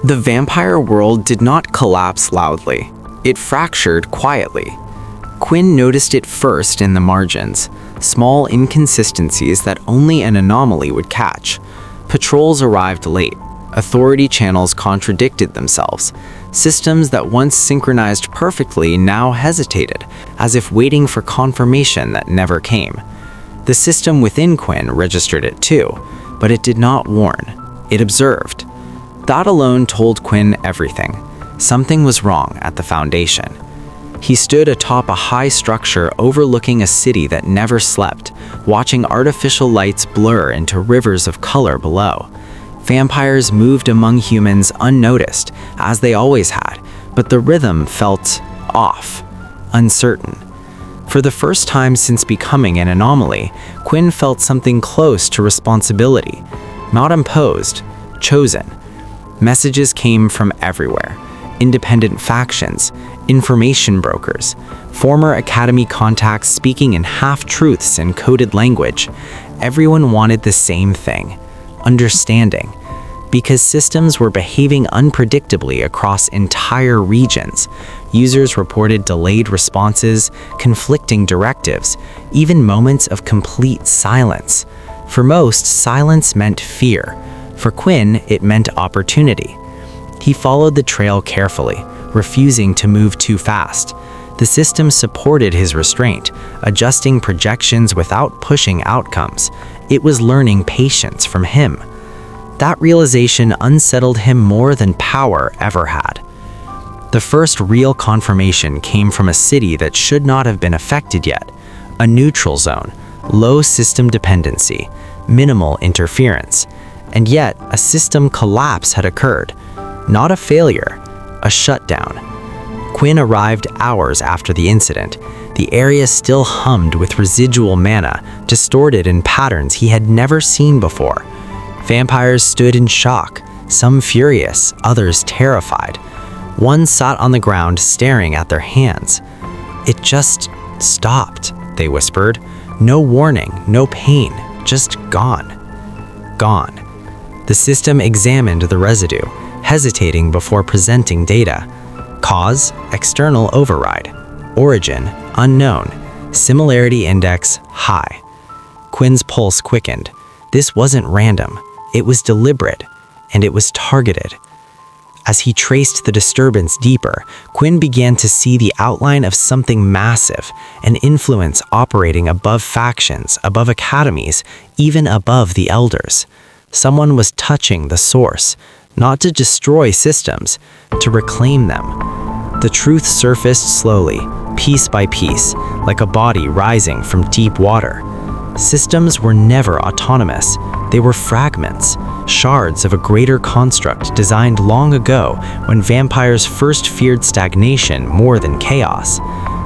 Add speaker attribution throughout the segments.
Speaker 1: The vampire world did not collapse loudly. It fractured quietly. Quinn noticed it first in the margins, small inconsistencies that only an anomaly would catch. Patrols arrived late. Authority channels contradicted themselves. Systems that once synchronized perfectly now hesitated, as if waiting for confirmation that never came. The system within Quinn registered it too, but it did not warn. It observed. That alone told Quinn everything. Something was wrong at the foundation. He stood atop a high structure overlooking a city that never slept, watching artificial lights blur into rivers of color below. Vampires moved among humans unnoticed, as they always had, but the rhythm felt off, uncertain. For the first time since becoming an anomaly, Quinn felt something close to responsibility. Not imposed, chosen. Messages came from everywhere. Independent factions, information brokers, former academy contacts speaking in half-truths in coded language. Everyone wanted the same thing: understanding. Because systems were behaving unpredictably across entire regions, users reported delayed responses, conflicting directives, even moments of complete silence. For most, silence meant fear. For Quinn, it meant opportunity. He followed the trail carefully, refusing to move too fast. The system supported his restraint, adjusting projections without pushing outcomes. It was learning patience from him. That realization unsettled him more than power ever had. The first real confirmation came from a city that should not have been affected yet, a neutral zone, low system dependency, minimal interference. And yet, a system collapse had occurred. Not a failure, a shutdown. Quinn arrived hours after the incident. The area still hummed with residual mana, distorted in patterns he had never seen before. Vampires stood in shock, some furious, others terrified. One sat on the ground staring at their hands. "It just stopped," they whispered. "No warning, no pain, just gone." Gone. The system examined the residue, hesitating before presenting data. Cause, external override. Origin, unknown. Similarity index, high. Quinn's pulse quickened. This wasn't random. It was deliberate, and it was targeted. As he traced the disturbance deeper, Quinn began to see the outline of something massive, an influence operating above factions, above academies, even above the elders. Someone was touching the source, not to destroy systems, to reclaim them. The truth surfaced slowly, piece by piece, like a body rising from deep water. Systems were never autonomous. They were fragments, shards of a greater construct designed long ago when vampires first feared stagnation more than chaos.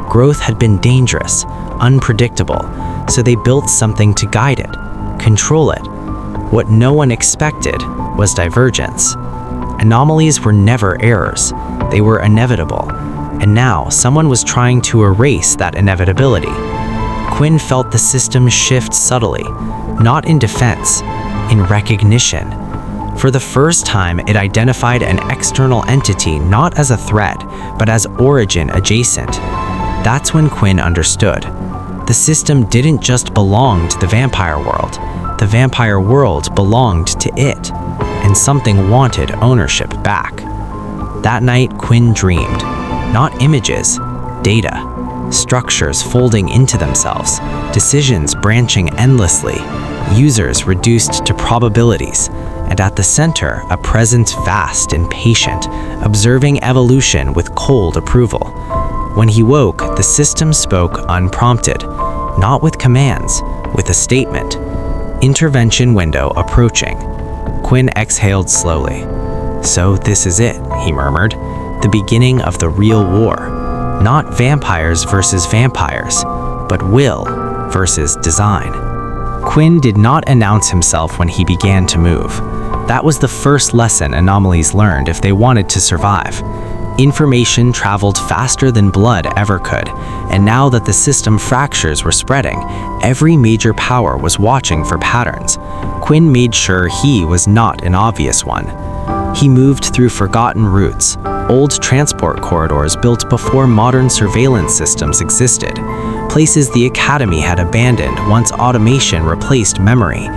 Speaker 1: Growth had been dangerous, unpredictable, so they built something to guide it, control it. What no one expected was divergence. Anomalies were never errors. They were inevitable. And now someone was trying to erase that inevitability. Quinn felt the system shift subtly, not in defense, in recognition. For the first time, it identified an external entity not as a threat, but as origin adjacent. That's when Quinn understood. The system didn't just belong to the vampire world. The vampire world belonged to it, and something wanted ownership back. That night, Quinn dreamed. Not images, data. Structures folding into themselves, decisions branching endlessly, users reduced to probabilities, and at the center, a presence vast and patient, observing evolution with cold approval. When he woke, the system spoke unprompted, not with commands, with a statement. Intervention window approaching. Quinn exhaled slowly. "So this is it," he murmured, "the beginning of the real war. Not vampires versus vampires, but will versus design." Quinn did not announce himself when he began to move. That was the first lesson anomalies learned if they wanted to survive. Information traveled faster than blood ever could, and now that the system fractures were spreading, every major power was watching for patterns. Quinn made sure he was not an obvious one. He moved through forgotten routes, old transport corridors built before modern surveillance systems existed, places the Academy had abandoned once automation replaced memory.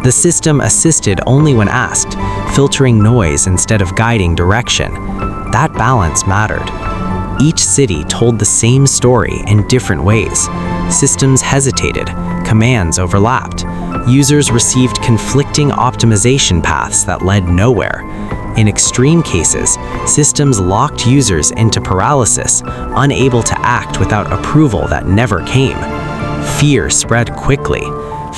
Speaker 1: The system assisted only when asked, filtering noise instead of guiding direction. That balance mattered. Each city told the same story in different ways. Systems hesitated, commands overlapped. Users received conflicting optimization paths that led nowhere. In extreme cases, systems locked users into paralysis, unable to act without approval that never came. Fear spread quickly.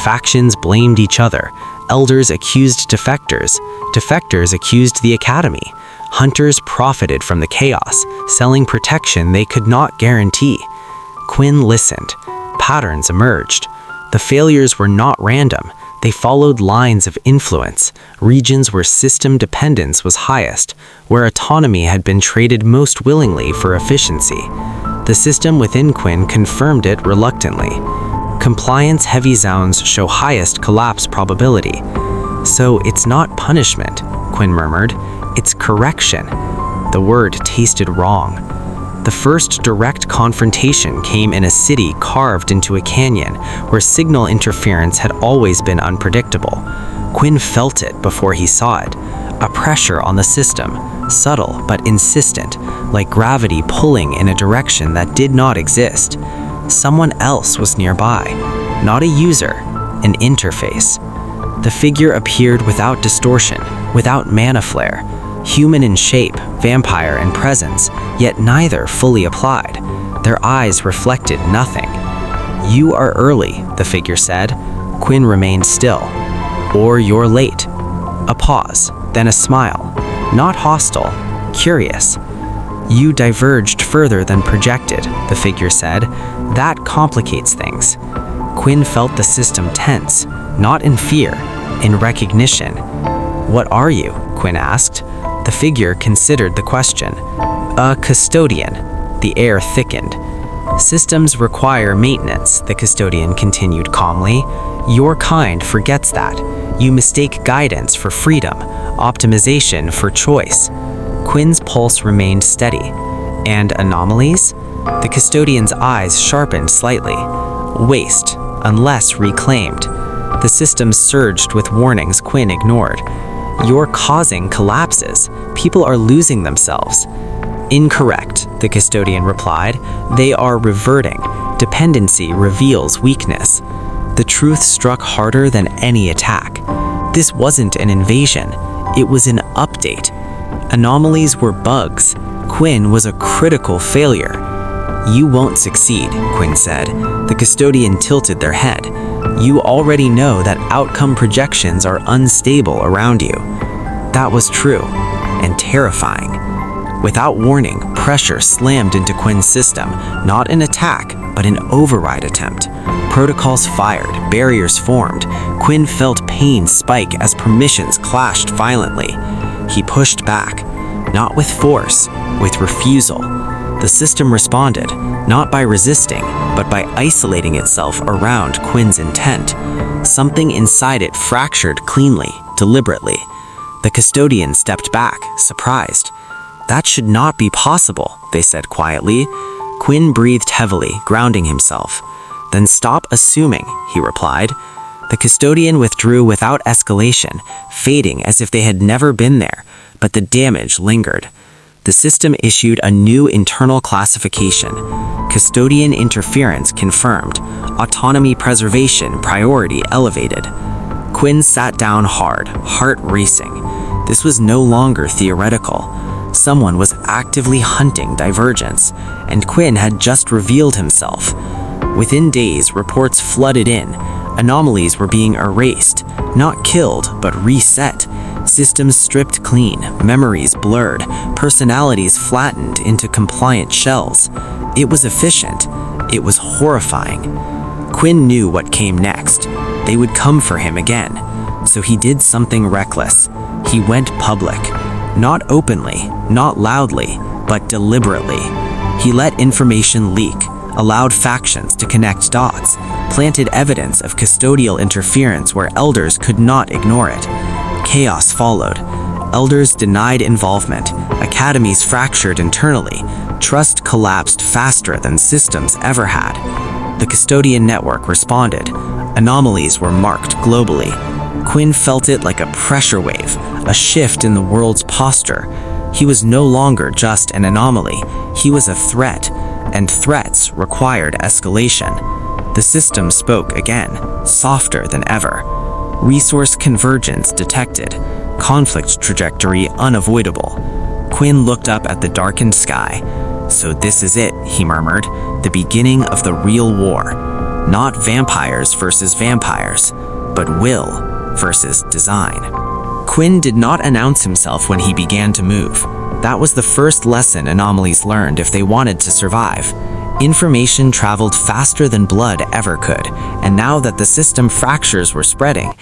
Speaker 1: Factions blamed each other. Elders accused defectors. Defectors accused the Academy. Hunters profited from the chaos, selling protection they could not guarantee. Quinn listened. Patterns emerged. The failures were not random. They followed lines of influence, regions where system dependence was highest, where autonomy had been traded most willingly for efficiency. The system within Quinn confirmed it reluctantly. Compliance-heavy zones show highest collapse probability. So it's not punishment, Quinn murmured. It's correction. The word tasted wrong. The first direct confrontation came in a city carved into a canyon where signal interference had always been unpredictable. Quinn felt it before he saw it. A pressure on the system, subtle but insistent, like gravity pulling in a direction that did not exist. Someone else was nearby, not a user, an interface. The figure appeared without distortion, without mana flare. Human in shape, vampire in presence, yet neither fully applied. Their eyes reflected nothing. "You are early," the figure said. Quinn remained still. "Or you're late." A pause, then a smile. Not hostile, curious. "You diverged further than projected," the figure said. "That complicates things." Quinn felt the system tense, not in fear, in recognition. "What are you?" Quinn asked. The figure considered the question. "A custodian." The air thickened. "Systems require maintenance," the custodian continued calmly. "Your kind forgets that. You mistake guidance for freedom, optimization for choice." Quinn's pulse remained steady. "And anomalies?" The custodian's eyes sharpened slightly. "Waste, unless reclaimed." The system surged with warnings Quinn ignored. "You're causing collapses. People are losing themselves." "Incorrect," the custodian replied. "They are reverting. Dependency reveals weakness." The truth struck harder than any attack. This wasn't an invasion. It was an update. Anomalies were bugs. Quinn was a critical failure. "You won't succeed," Quinn said. The custodian tilted their head. "You already know that outcome projections are unstable around you." That was true, and terrifying. Without warning, pressure slammed into Quinn's system, not an attack, but an override attempt. Protocols fired, barriers formed. Quinn felt pain spike as permissions clashed violently. He pushed back, not with force, with refusal. The system responded, not by resisting, but by isolating itself around Quinn's intent. Something inside it fractured cleanly, deliberately. The custodian stepped back, surprised. "That should not be possible," they said quietly. Quinn breathed heavily, grounding himself. "Then stop assuming," he replied. The custodian withdrew without escalation, fading as if they had never been there, but the damage lingered. The system issued a new internal classification. Custodian interference confirmed. Autonomy preservation priority elevated. Quinn sat down hard, heart racing. This was no longer theoretical. Someone was actively hunting divergence, and Quinn had just revealed himself. Within days, reports flooded in. Anomalies were being erased, not killed, but reset. Systems stripped clean, memories blurred, personalities flattened into compliant shells. It was efficient. It was horrifying. Quinn knew what came next. They would come for him again. So he did something reckless. He went public. Not openly, not loudly, but deliberately. He let information leak, allowed factions to connect dots, planted evidence of custodial interference where elders could not ignore it. Chaos followed. Elders denied involvement, academies fractured internally, trust collapsed faster than systems ever had. The custodian network responded. Anomalies were marked globally. Quinn felt it like a pressure wave, a shift in the world's posture. He was no longer just an anomaly, he was a threat, and threats required escalation. The system spoke again, softer than ever. Resource convergence detected, conflict trajectory unavoidable. Quinn looked up at the darkened sky. "So this is it," he murmured, "the beginning of the real war. Not vampires versus vampires, but will versus design." Quinn did not announce himself when he began to move. That was the first lesson anomalies learned if they wanted to survive. Information traveled faster than blood ever could, and now that the system fractures were spreading,